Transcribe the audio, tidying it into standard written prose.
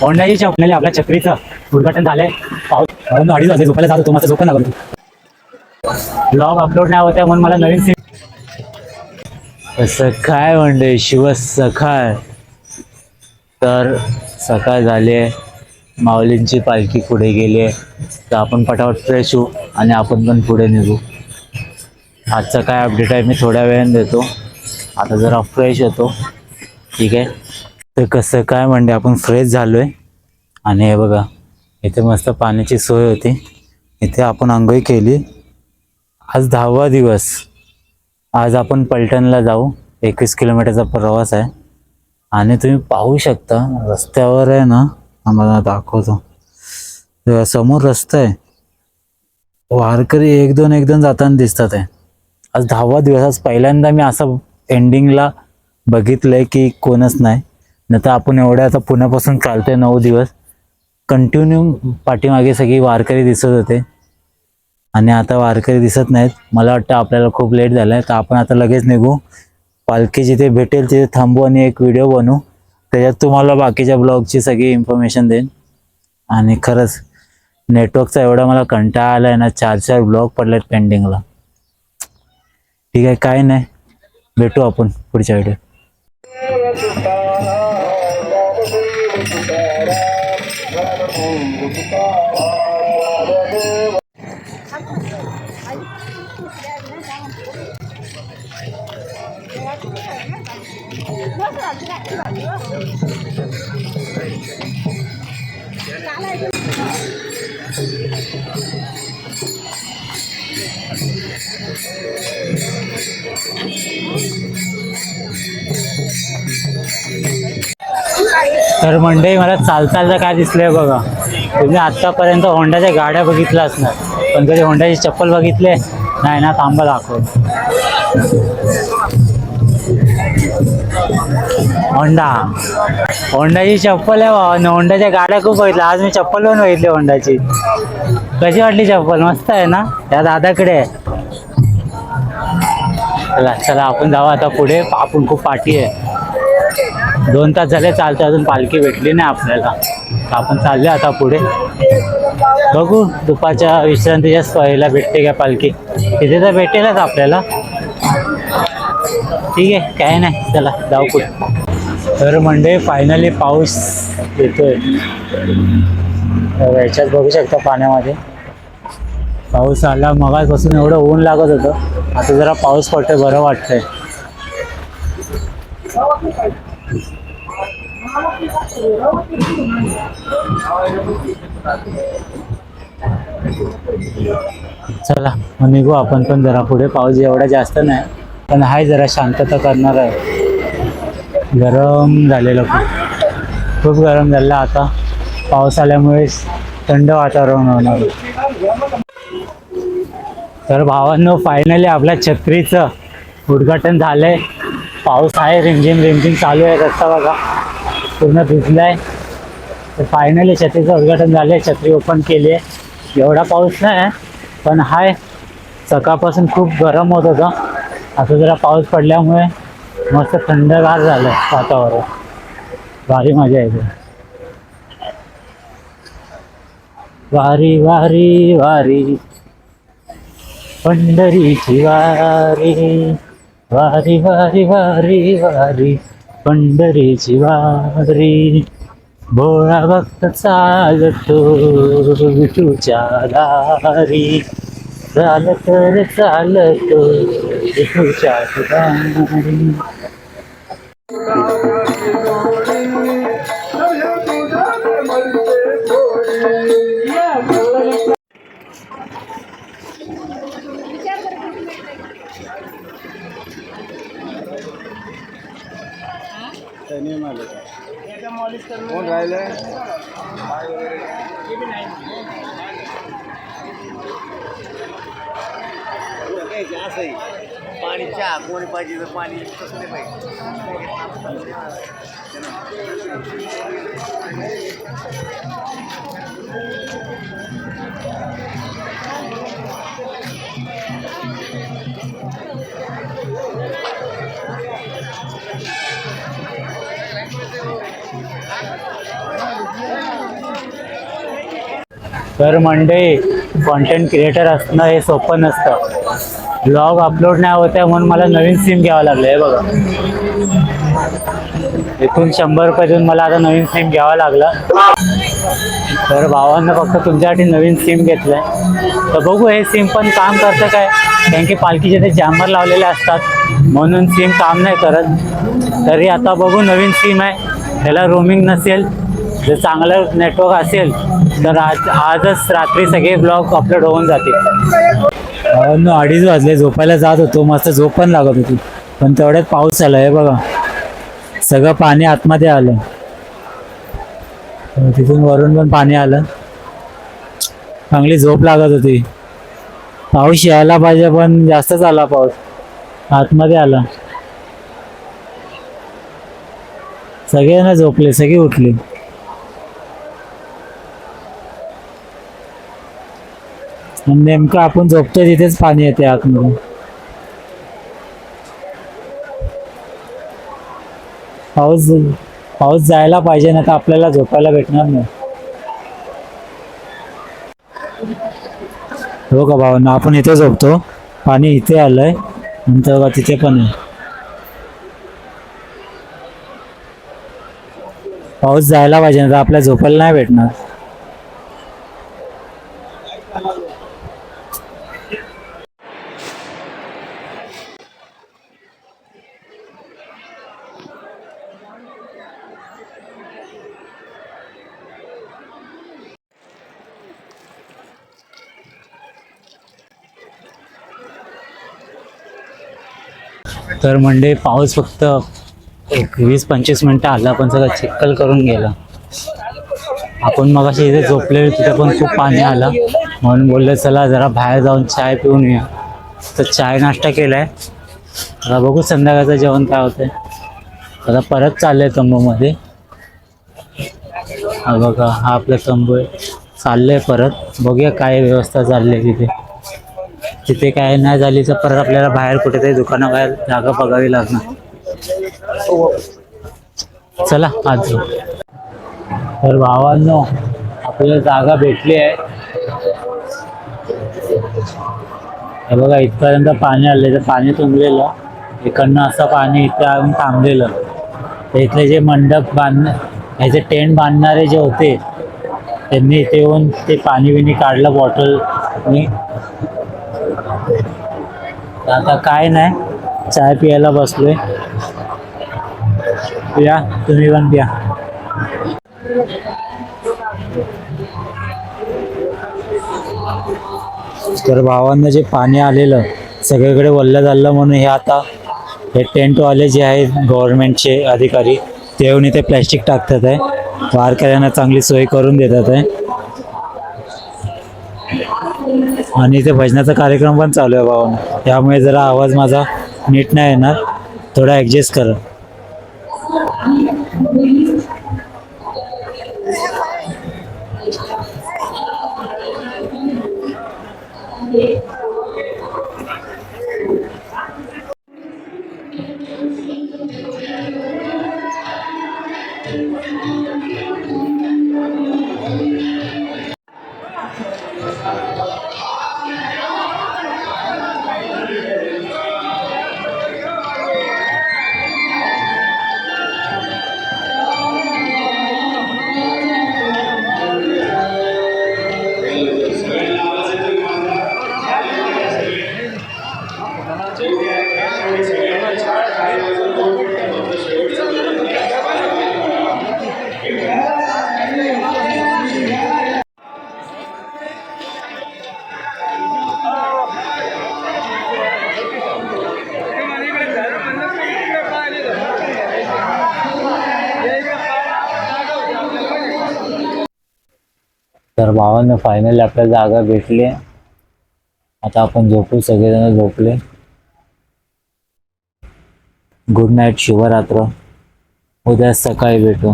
होंडाची चपलेली आपल्या छत्रीचं उद्घाटन झालंय. पाऊस 2:30 वाजले, झोपायला जातो. तुम्हाला झोप ना करू. ब्लॉग अपलोड नाही होत म्हणून मला नवीन सीन. सकाळ म्हणजे शिव सकाळ. तर सकाळ झाले, माऊलींची पालखी पुढे गेली, तर आपण पटापट फ्रेश होऊ आणि आपण पण पुढे निघू. आजचा काय अपडेट आहे मी थोड्या वेळाने देतो. आता जरा फ्रेश होतो. ठीक आहे. तर कसं काय म्हणजे आपण फ्रेश झालोय आणि हे बघा इथे मस्त पाण्याची सोय होती. इथे आपण आंघोळ केली. आज 10वा दिवस. आज आपण पलटणला जाऊ. 21 किलोमीटरचा प्रवास आहे आणि तुम्ही पाहू शकता रस्त्यावर आहे ना, आम्हाला दाखवतो. समोर रस्ता आहे, वारकरी एक दोन जाताना दिसतात आहे. आज 10वा दिवस. आज पहिल्यांदा मी असं एंडिंगला बघितलंय की कोणच नाही. तर आपण एवढ्या आता पुण्यापासून चालतोय 9 दिवस कंटिन्यू. पाठीमागे सगळी वारकरी दिसत होते आणि आता वारकरी दिसत नाहीत. मला वाटतं आपल्याला खूप लेट झालाय, तर आपण आता लगेच निघू. पालखी जिथे भेटेल तिथे थांबू आणि एक व्हिडिओ बनवू. त्याच्यात तुम्हाला बाकीच्या ब्लॉगची सगळी इन्फॉर्मेशन देईन. आणि खरंच नेटवर्कचा एवढा मला कंटाळा आलाय ना, 4 ब्लॉग पडलेत पेंडिंगला. ठीक आहे, काय नाही, भेटू आपण पुढच्या व्हिडिओ. तर मंडळी मला चालता काय दिसलंय बघा. तुम्ही आतापर्यंत होंडाच्या गाड्या बघितल्या असणार, पण कधी होंडाची चप्पल बघितले नाही ना. थांबा दाखव. होंडाची चप्पल आहे बाबा. होंडाच्या गाड्या खूप बघितल्या. आज मी चप्पल पण बघितली होंडाची. कशी वाटली चप्पल? मस्त आहे ना. त्या दादाकडे आहे. चला चला आपण जाऊ आता पुढे. आपण खूप पाठी आहे. 2 तास झाले चालतो, अजून पालखी भेटली नाही आपल्याला. आपण चालले आता पुढे. बघू दुपारच्या विश्रांतीच्या सोयीला भेटते का पालखी. तिथे तर भेटेलच आपल्याला. ठीक आहे, काय नाही, चला जाऊ पुढे. तर म्हणजे फायनली पाऊस येतोय. याच्यात बघू शकता पाण्यामध्ये पाऊस आला. मगाचपासून एवढं ऊन लागत होतं, आता जरा पाऊस पडतोय, बरं वाटतंय. चला मग निघू आपण पण जरा पुढे. पाऊस एवढा जास्त नाही, पण हाय जरा शांतता करणार आहे. गरम झालेलं खूप गरम झालं. आता पाऊस आल्यामुळे थंड वातावरण होणार. तर भावांनो फायनली आपल्या छत्रीचं उद्घाटन झालंय. पाऊस आहे, रिमझिम चालू आहे. रस्ता बघा पूर्ण भिजलाय. तर फायनली छत्रीचं उद्घाटन झालंय. छत्री ओपन केली आहे. एवढा पाऊस नाही पण हाय. सकाळपासून खूप गरम होत होतं, आता जरा पाऊस पडल्यामुळे मस्त थंडगार झालं वातावरण. भारी मजा येते. वारी वारी वारी पंढरीची वारी, वारी वारी वारी वारी पंढरीची वारी. भोळा भक्त चालतो विठूच्या दारी, चालत रे चालतो विठूच्या दारी. कोण राहिलंय? पाणी चहा कोणी पाहिजे तर पाणी तसं नाही पाहिजे. तर मंडळी, कॉन्टेंट क्रिएटर असणं हे सोपं नसतं. ब्लॉग अपलोड नाही होत आहे म्हणून मला नवीन सिम घ्यावं लागलं आहे बघा. इथून 100 रुपये देऊन मला आता नवीन सिम घ्यावा लागला. तर भावांना फक्त तुमच्यासाठी नवीन सिम घेतलंय. तर बघू हे सिम पण काम करतं काय, कारण की पालखीचे ते जॅमर लावलेले असतात म्हणून सिम काम नाही करत. तरी आता बघू, नवीन सिम आहे, त्याला रोमिंग नसेल, जर चांगलं नेटवर्क असेल तर आजच रात्री सगळे ब्लॉग अपलोड होऊन जातील. 2:30 वाजले, झोपायला जात होतो, मस्त झोप पण लागत होती, पण तेवढ्यात पाऊस आला आहे बघा. सगळं पाणी आतमध्ये आलं, तिथून वरून पण पाणी आलं. चांगली झोप लागत होती. पाऊस यायला पाहिजे पण जास्तच आला पाऊस, आतमध्ये आला. सगळ्यांना झोपले, सगळे उठले. नेमकं आपण झोपतोय तिथेच पाणी येते आतमध्ये. पाऊस जायला पाहिजे, ना तर आपल्याला झोपायला भेटणार नाही. हो का भावना, आपण इथे झोपतो, पाणी इथे आलंय, नंतर बघा तिथे पण आहे. पाऊस जायला पाहिजे, ना तर आपल्याला झोपायला नाही भेटणार. तर म्हणजे पाऊस फक्त एक 20-25 मिनटं आला, पण सगळं चिखल करून गेला. आपण मग अशी इथे झोपले, तिथे पण खूप पाणी आलं, म्हणून बोलले चला जरा बाहेर जाऊन चाय पिऊन येऊया. तर चाय नाश्ता केलाय, आता बघू संध्याकाळचं जेवण काय होतंय. आता परत चाललंय तंबूमध्ये. हा बघा, हा आपला तंबू आहे, चाललंय परत. बघूया काय व्यवस्था चालली आहे तिथे. तिथे काय नाही झाली तर परत आपल्याला बाहेर कुठेतरी दुकानाबाहेर जागा बघावी लागणार. चला आज. तर भावांनो, आपल्याला जागा भेटली आहे. हे बघा, इथपर्यंत पाणी आले, तर पाणी तुंबलेलं, इकडनं असं पाणी इथं आणून थांबलेलं. तर इथले जे मंडप ह्याचे टेंट बांधणारे जे होते, त्यांनी इथे येऊन ते पाणी बिणी काढलं बॉटलनी. आता काय नाही, चाय पियाला बसलोय. पिया, तुम्ही पण पिया. तर भावांना जे पाणी आलेलं सगळीकडे वल्ल झालं, म्हणून हे टेंटवाले जे आहेत गव्हर्नमेंटचे अधिकारी, ते येऊन इथे प्लॅस्टिक टाकतात आहे, वारकऱ्यांना चांगली सोय करून देतात आहे. आणि इथे भजनाचा कार्यक्रम पण चालू आहे भावांना, त्यामुळे जरा आवाज माझा नीट नाही येणार, थोडा ॲडजस्ट करा. तर भावांना फायनली आपल्याला जागा भेटली. आता आपण झोपू, सगळेजण झोपले. गुड नाईट, शुभरात्र. उद्या सकाळी भेटू.